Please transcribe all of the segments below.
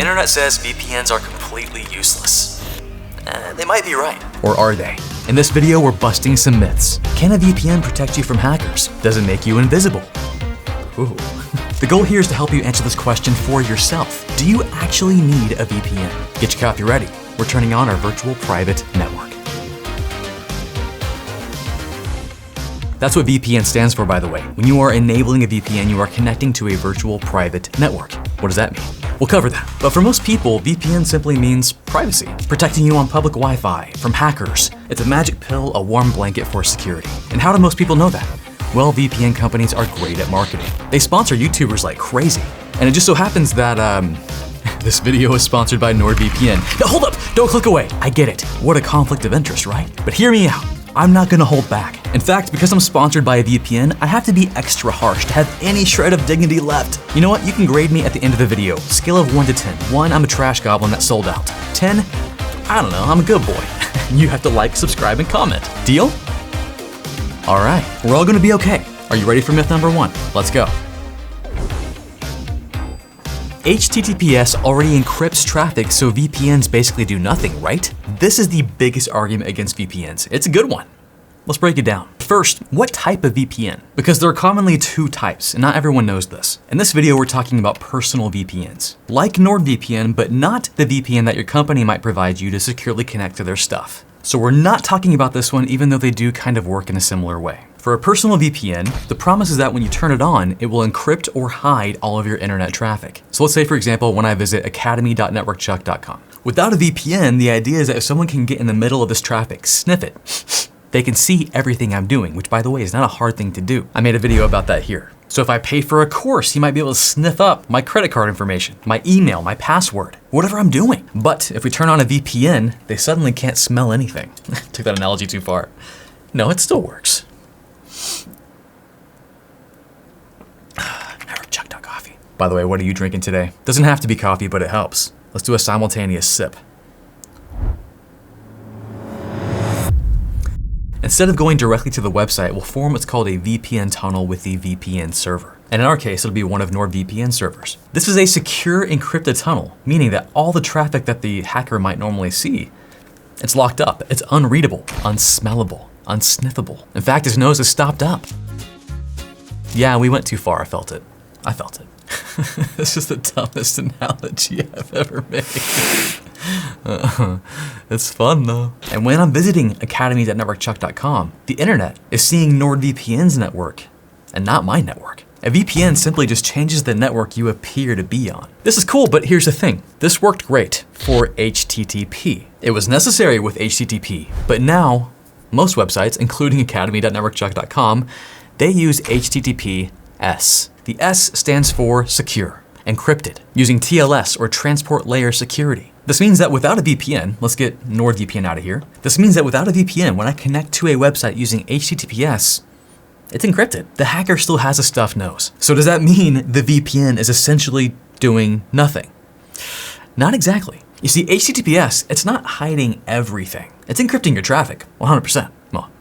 internet says VPNs are completely useless. They might be right. Or are they? In this video, we're busting some myths. Can a VPN protect you from hackers? Does it make you invisible? Ooh. The goal here is to help you answer this question for yourself. Do you actually need a VPN? Get your coffee ready. We're turning on our virtual private network. That's what VPN stands for, by the way. When you are enabling a VPN, you are connecting to a virtual private network. What does that mean? We'll cover that. But for most people, VPN simply means privacy, protecting you on public Wi-Fi from hackers. It's a magic pill, a warm blanket for security. And how do most people know that? Well, VPN companies are great at marketing. They sponsor YouTubers like crazy. And it just so happens that, this video is sponsored by NordVPN. No, hold up, don't click away. I get it. What a conflict of interest, right? But hear me out. I'm not gonna hold back. In fact, because I'm sponsored by a VPN, I have to be extra harsh to have any shred of dignity left. You know what? You can grade me at the end of the video. Scale of 1 to 10. 1, I'm a trash goblin that sold out. 10, I don't know, I'm a good boy. You have to like, subscribe, and comment. Deal? All right, we're all gonna be okay. Are you ready for myth number 1? Let's go. HTTPS already encrypts traffic, so VPNs basically do nothing, right? This is the biggest argument against VPNs. It's a good one. Let's break it down. First, what type of VPN? Because there are commonly 2 types, and not everyone knows this. In this video, we're talking about personal VPNs, like NordVPN, but not the VPN that your company might provide you to securely connect to their stuff. So we're not talking about this one, even though they do kind of work in a similar way. For a personal VPN, the promise is that when you turn it on, it will encrypt or hide all of your internet traffic. So let's say, for example, when I visit academy.networkchuck.com. Without a VPN, the idea is that if someone can get in the middle of this traffic, sniff it, they can see everything I'm doing, which, by the way, is not a hard thing to do. I made a video about that here. So if I pay for a course, you might be able to sniff up my credit card information, my email, my password, whatever I'm doing. But if we turn on a VPN, they suddenly can't smell anything. Took that analogy too far. No, it still works. NetworkChuck.coffee. By the way, what are you drinking today? Doesn't have to be coffee, but it helps. Let's do a simultaneous sip. Instead of going directly to the website, we'll form what's called a VPN tunnel with the VPN server. And in our case, it'll be one of NordVPN servers. This is a secure encrypted tunnel, meaning that all the traffic that the hacker might normally see, it's locked up, it's unreadable, unsmellable, unsniffable. In fact, his nose is stopped up. Yeah, we went too far, I felt it. I felt it. This is the dumbest analogy I've ever made. It's fun though. And when I'm visiting academy.networkchuck.com, the internet is seeing NordVPN's network and not my network. A VPN simply just changes the network you appear to be on. This is cool, but here's the thing. This worked great for HTTP. It was necessary with HTTP, but now most websites, including academy.networkchuck.com, they use HTTPS. The S stands for secure, encrypted, using TLS or transport layer security. This means that without a VPN, let's get NordVPN out of here. This means that without a VPN, when I connect to a website using HTTPS, it's encrypted. The hacker still has a stuffed nose. So does that mean the VPN is essentially doing nothing? Not exactly. You see, HTTPS, it's not hiding everything. It's encrypting your traffic, 100%. Well,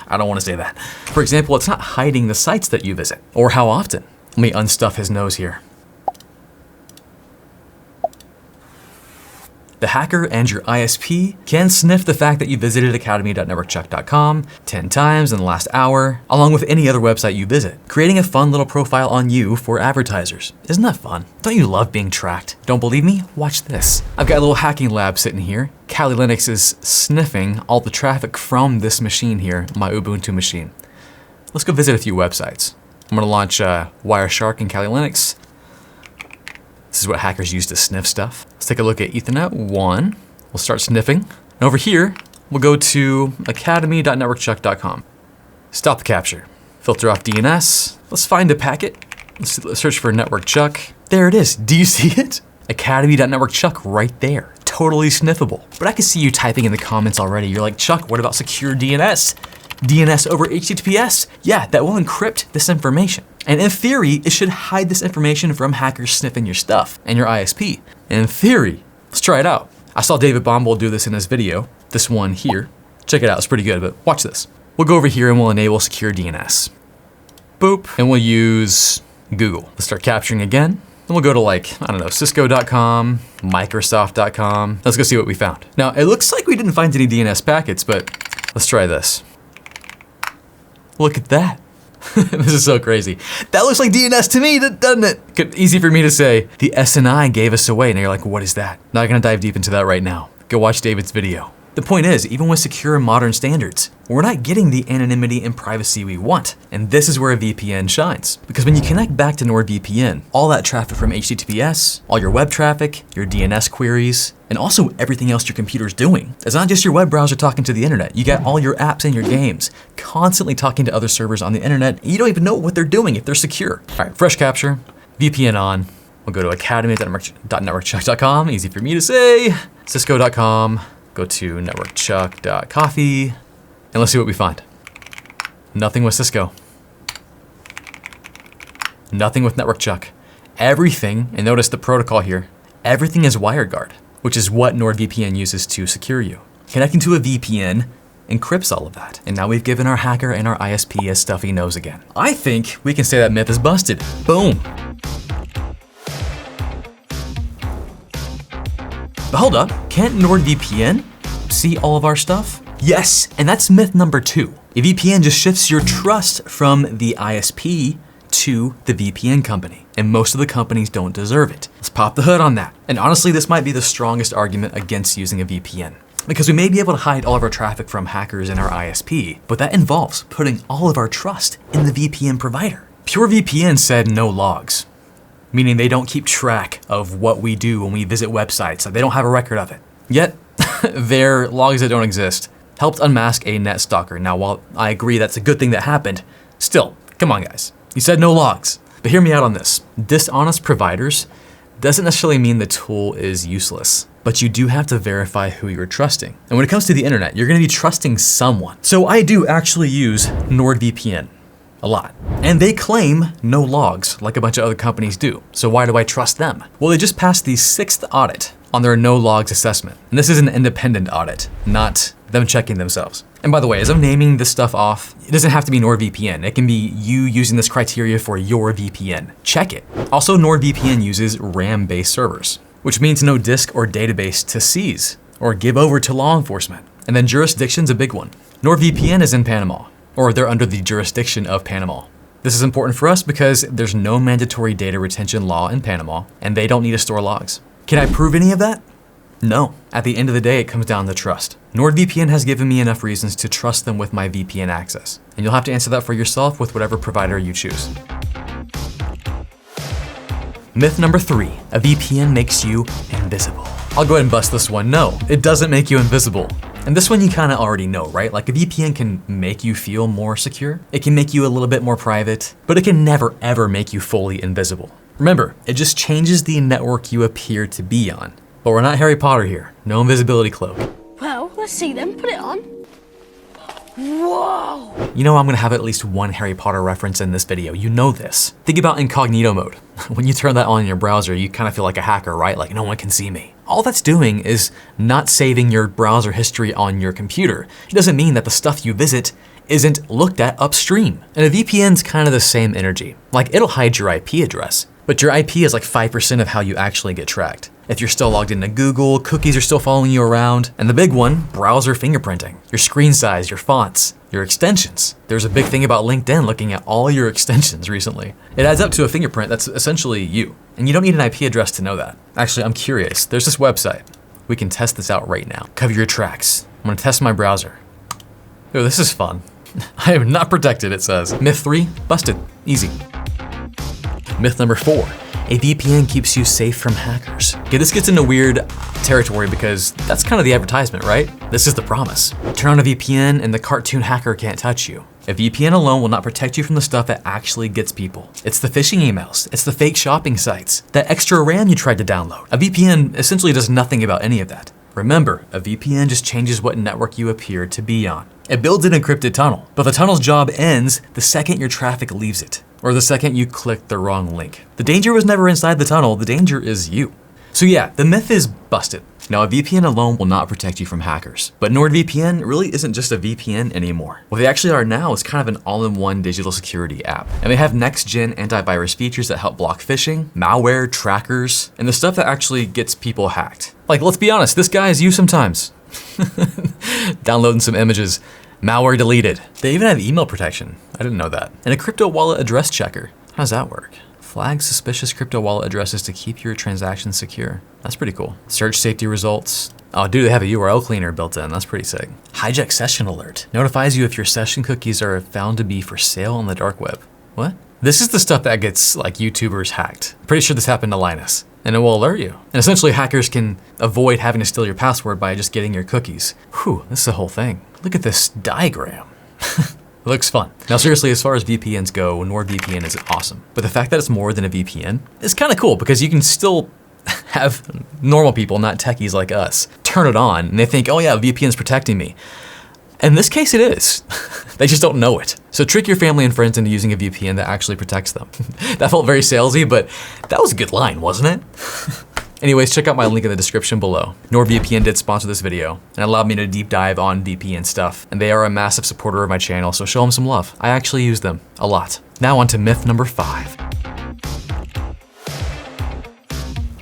I don't want to say that. For example, it's not hiding the sites that you visit, or how often. Let me unstuff his nose here. The hacker and your ISP can sniff the fact that you visited academy.networkchuck.com 10 times in the last hour, along with any other website you visit, creating a fun little profile on you for advertisers. Isn't that fun? Don't you love being tracked? Don't believe me? Watch this. I've got a little hacking lab sitting here. Kali Linux is sniffing all the traffic from this machine here, my Ubuntu machine. Let's go visit a few websites. I'm gonna launch Wireshark and Kali Linux. This is what hackers use to sniff stuff. Let's take a look at Ethernet 1. We'll start sniffing. And over here, we'll go to academy.networkchuck.com. Stop the capture. Filter off DNS. Let's find a packet. Let's search for NetworkChuck. There it is. Do you see it? Academy.networkchuck right there. Totally sniffable. But I can see you typing in the comments already. You're like, Chuck, what about secure DNS? DNS over HTTPS? Yeah, that will encrypt this information. And in theory, it should hide this information from hackers sniffing your stuff and your ISP. In theory, let's try it out. I saw David Bombal do this in his video, this one here. Check it out, it's pretty good, but watch this. We'll go over here and we'll enable secure DNS. Boop, and we'll use Google. Let's start capturing again. Then we'll go to like, I don't know, cisco.com, microsoft.com. Let's go see what we found. Now, it looks like we didn't find any DNS packets, but let's try this. Look at that. This is so crazy. That looks like DNS to me, doesn't it? Easy for me to say. The SNI gave us away, and you're like, what is that? Not gonna dive deep into that right now. Go watch David's video. The point is, even with secure modern standards, we're not getting the anonymity and privacy we want. And this is where a VPN shines. Because when you connect back to NordVPN, all that traffic from HTTPS, all your web traffic, your DNS queries, and also everything else your computer's doing. It's not just your web browser talking to the internet. You got all your apps and your games constantly talking to other servers on the internet. And you don't even know what they're doing if they're secure. All right, fresh capture, VPN on. We'll go to academy.networkchuck.com, easy for me to say, cisco.com. Go to networkchuck.coffee, and let's see what we find. Nothing with Cisco. Nothing with NetworkChuck. Everything, and notice the protocol here, everything is WireGuard, which is what NordVPN uses to secure you. Connecting to a VPN encrypts all of that. And now we've given our hacker and our ISP a stuffy nose again. I think we can say that myth is busted. Boom. But hold up, can't NordVPN see all of our stuff? Yes, and that's myth number 2. A VPN just shifts your trust from the ISP to the VPN company, and most of the companies don't deserve it. Let's pop the hood on that. And honestly, this might be the strongest argument against using a VPN. Because we may be able to hide all of our traffic from hackers in our ISP, but that involves putting all of our trust in the VPN provider. Pure VPN said no logs, meaning they don't keep track of what we do when we visit websites. They don't have a record of it. Yet, their logs that don't exist helped unmask a net stalker. Now, while I agree that's a good thing that happened, still, come on guys. You said no logs. But hear me out on this. Dishonest providers doesn't necessarily mean the tool is useless, but you do have to verify who you're trusting. And when it comes to the internet, you're gonna be trusting someone. So I do actually use NordVPN. A lot. And they claim no logs like a bunch of other companies do. So why do I trust them? Well, they just passed the 6th audit on their no logs assessment. And this is an independent audit, not them checking themselves. And by the way, as I'm naming this stuff off, it doesn't have to be NordVPN. It can be you using this criteria for your VPN. Check it. Also, NordVPN uses RAM-based servers, which means no disk or database to seize or give over to law enforcement. And then jurisdiction's a big one. NordVPN is in Panama, or they're under the jurisdiction of Panama. This is important for us because there's no mandatory data retention law in Panama, and they don't need to store logs. Can I prove any of that? No. At the end of the day, it comes down to trust. NordVPN has given me enough reasons to trust them with my VPN access, and you'll have to answer that for yourself with whatever provider you choose. Myth number 3, a VPN makes you invisible. I'll go ahead and bust this one. No, it doesn't make you invisible. And this one you kind of already know, right? Like a VPN can make you feel more secure. It can make you a little bit more private, but it can never ever make you fully invisible. Remember, it just changes the network you appear to be on. But we're not Harry Potter here. No invisibility cloak. Well, let's see then. Put it on. Whoa! You know I'm gonna have at least one Harry Potter reference in this video. You know this. Think about incognito mode. When you turn that on in your browser, you kind of feel like a hacker, right? Like no one can see me. All that's doing is not saving your browser history on your computer. It doesn't mean that the stuff you visit isn't looked at upstream. And a VPN's kind of the same energy. Like it'll hide your IP address, but your IP is like 5% of how you actually get tracked. If you're still logged into Google, cookies are still following you around. And the big one, browser fingerprinting. Your screen size, your fonts, your extensions. There's a big thing about LinkedIn looking at all your extensions recently. It adds up to a fingerprint that's essentially you. And you don't need an IP address to know that. Actually, I'm curious. There's this website. We can test this out right now. Cover your tracks. I'm gonna test my browser. Oh, this is fun. I am not protected, it says. Myth 3, busted. Easy. Myth number 4. A VPN keeps you safe from hackers. Okay, this gets into weird territory because that's kind of the advertisement, right? This is the promise. Turn on a VPN and the cartoon hacker can't touch you. A VPN alone will not protect you from the stuff that actually gets people. It's the phishing emails, it's the fake shopping sites, that extra RAM you tried to download. A VPN essentially does nothing about any of that. Remember, a VPN just changes what network you appear to be on. It builds an encrypted tunnel, but the tunnel's job ends the second your traffic leaves it, or the second you click the wrong link. The danger was never inside the tunnel, the danger is you. So yeah, the myth is busted. Now, a VPN alone will not protect you from hackers, but NordVPN really isn't just a VPN anymore. What they actually are now is kind of an all-in-one digital security app. And they have next-gen antivirus features that help block phishing, malware, trackers, and the stuff that actually gets people hacked. Like, let's be honest, this guy is you sometimes. Downloading some images, malware deleted. They even have email protection. I didn't know that. And a crypto wallet address checker. How does that work? Flag suspicious crypto wallet addresses to keep your transactions secure. That's pretty cool. Search safety results. Oh, dude, they have a URL cleaner built in. That's pretty sick. Hijacked Session Alert. Notifies you if your session cookies are found to be for sale on the dark web. What? This is the stuff that gets like YouTubers hacked. Pretty sure this happened to Linus. And it will alert you. And essentially hackers can avoid having to steal your password by just getting your cookies. Whew, this is the whole thing. Look at this diagram. It looks fun. Now seriously, as far as VPNs go, NordVPN is awesome. But the fact that it's more than a VPN is kind of cool because you can still have normal people, not techies like us, turn it on and they think, oh yeah, VPN's protecting me. In this case, it is. They just don't know it. So trick your family and friends into using a VPN that actually protects them. That felt very salesy, but that was a good line, wasn't it? Anyways, check out my link in the description below. NordVPN did sponsor this video and allowed me to deep dive on VPN stuff. And they are a massive supporter of my channel, so show them some love. I actually use them a lot. Now on to myth number 5.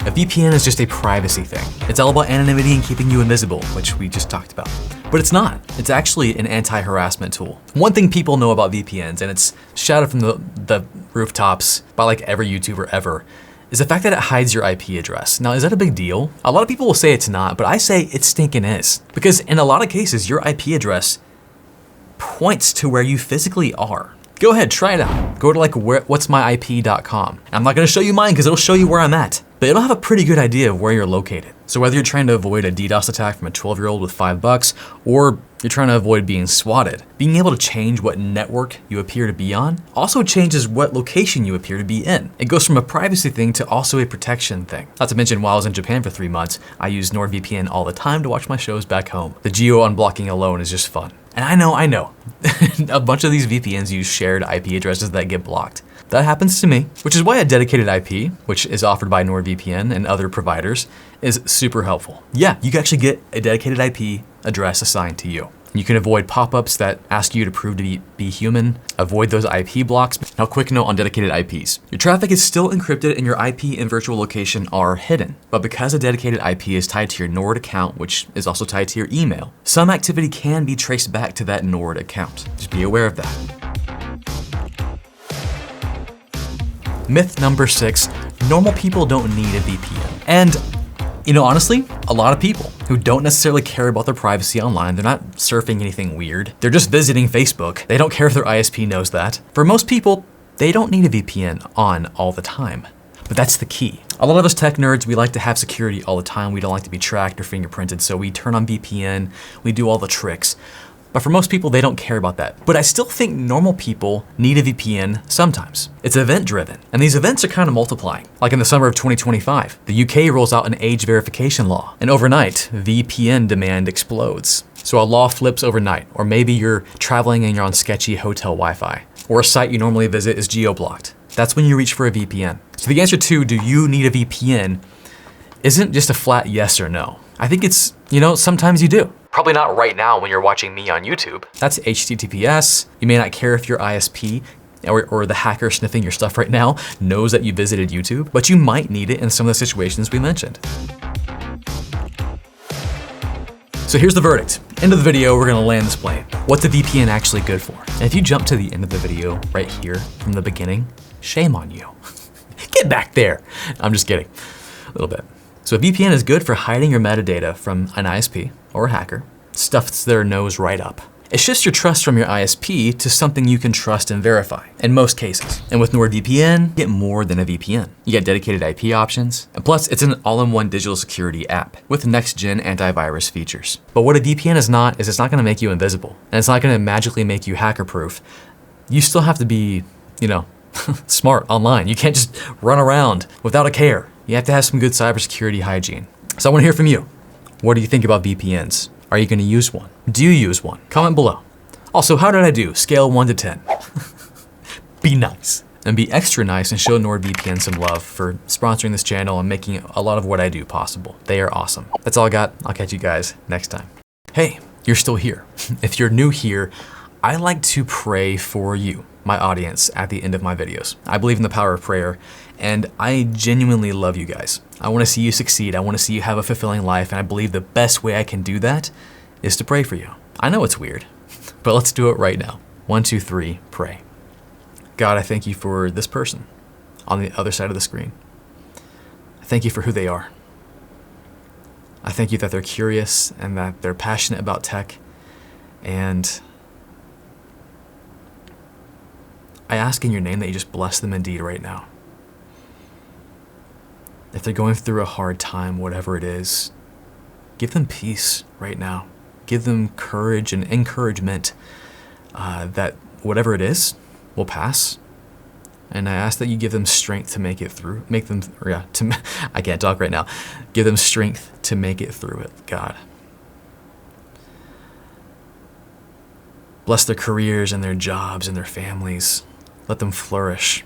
A VPN is just a privacy thing. It's all about anonymity and keeping you invisible, which we just talked about. But it's not. It's actually an anti-harassment tool. One thing people know about VPNs, and it's shouted from the rooftops by like every YouTuber ever, is the fact that it hides your IP address. Now, is that a big deal? A lot of people will say it's not, but I say it stinking is. Because in a lot of cases, your IP address points to where you physically are. Go ahead, try it out. Go to like whatsmyip.com. I'm not gonna show you mine because it'll show you where I'm at, but it'll have a pretty good idea of where you're located. So whether you're trying to avoid a DDoS attack from a 12-year-old with $5, or you're trying to avoid being swatted, being able to change what network you appear to be on also changes what location you appear to be in. It goes from a privacy thing to also a protection thing. Not to mention, while I was in Japan for 3 months, I used NordVPN all the time to watch my shows back home. The geo unblocking alone is just fun. And I know, a bunch of these VPNs use shared IP addresses that get blocked. That happens to me, which is why a dedicated IP, which is offered by NordVPN and other providers, is super helpful. Yeah, you can actually get a dedicated IP address assigned to you. You can avoid pop-ups that ask you to prove to be human, avoid those IP blocks. Now, quick note on dedicated IPs. Your traffic is still encrypted and your IP and virtual location are hidden. But because a dedicated IP is tied to your Nord account, which is also tied to your email, some activity can be traced back to that Nord account. Just be aware of that. Myth number 6, normal people don't need a VPN. And you know, honestly, a lot of people who don't necessarily care about their privacy online, they're not surfing anything weird. They're just visiting Facebook. They don't care if their ISP knows that. For most people, they don't need a VPN on all the time. But that's the key. A lot of us tech nerds, we like to have security all the time. We don't like to be tracked or fingerprinted, so we turn on VPN, we do all the tricks. But for most people, they don't care about that. But I still think normal people need a VPN sometimes. It's event driven, and these events are kind of multiplying. Like in the summer of 2025, the UK rolls out an age verification law, and overnight, VPN demand explodes. So a law flips overnight, or maybe you're traveling and you're on sketchy hotel Wi-Fi, or a site you normally visit is geo-blocked. That's when you reach for a VPN. So the answer to, do you need a VPN, isn't just a flat yes or no. I think it's, sometimes you do. Probably not right now when you're watching me on YouTube. That's HTTPS. You may not care if your ISP or the hacker sniffing your stuff right now knows that you visited YouTube, but you might need it in some of the situations we mentioned. So here's the verdict. End of the video, we're gonna land this plane. What's a VPN actually good for? And if you jump to the end of the video right here from the beginning, shame on you. Get back there. I'm just kidding, a little bit. So a VPN is good for hiding your metadata from an ISP or a hacker, stuffs their nose right up. It shifts your trust from your ISP to something you can trust and verify, in most cases. And with NordVPN, you get more than a VPN. You get dedicated IP options, and plus it's an all-in-one digital security app with next-gen antivirus features. But what a VPN is it's not gonna make you invisible, and it's not gonna magically make you hacker-proof. You still have to be, smart online. You can't just run around without a care. You have to have some good cybersecurity hygiene. So I wanna hear from you. What do you think about VPNs? Are you gonna use one? Do you use one? Comment below. Also, how did I do? Scale 1 to 10. Be nice. and be extra nice and show NordVPN some love for sponsoring this channel and making a lot of what I do possible. They are awesome. That's all I got. I'll catch you guys next time. Hey, you're still here. If you're new here, I like to pray for you, my audience, at the end of my videos. I believe in the power of prayer, and I genuinely love you guys. I want to see you succeed. I want to see you have a fulfilling life, and I believe the best way I can do that is to pray for you. I know it's weird, but let's do it right now. 1, 2, 3, pray. God, I thank you for this person on the other side of the screen. I thank you for who they are. I thank you that they're curious and that they're passionate about tech, and I ask in your name that you just bless them indeed right now. If they're going through a hard time, whatever it is, give them peace right now. Give them courage and encouragement that whatever it is will pass. And I ask that you give them strength to make it through. I can't talk right now. Give them strength to make it through it, God. Bless their careers and their jobs and their families. Let them flourish.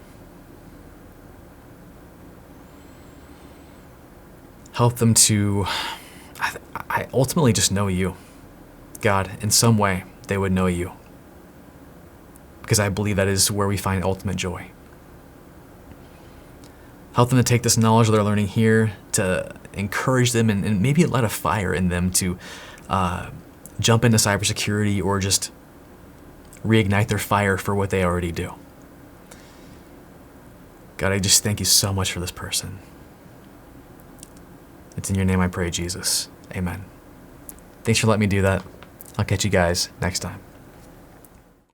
Help them to, I ultimately just know you. God, in some way, they would know you. Because I believe that is where we find ultimate joy. Help them to take this knowledge they're learning here, to encourage them and maybe light a fire in them to jump into cybersecurity or just reignite their fire for what they already do. God, I just thank you so much for this person. It's in your name I pray, Jesus. Amen. Thanks for letting me do that. I'll catch you guys next time.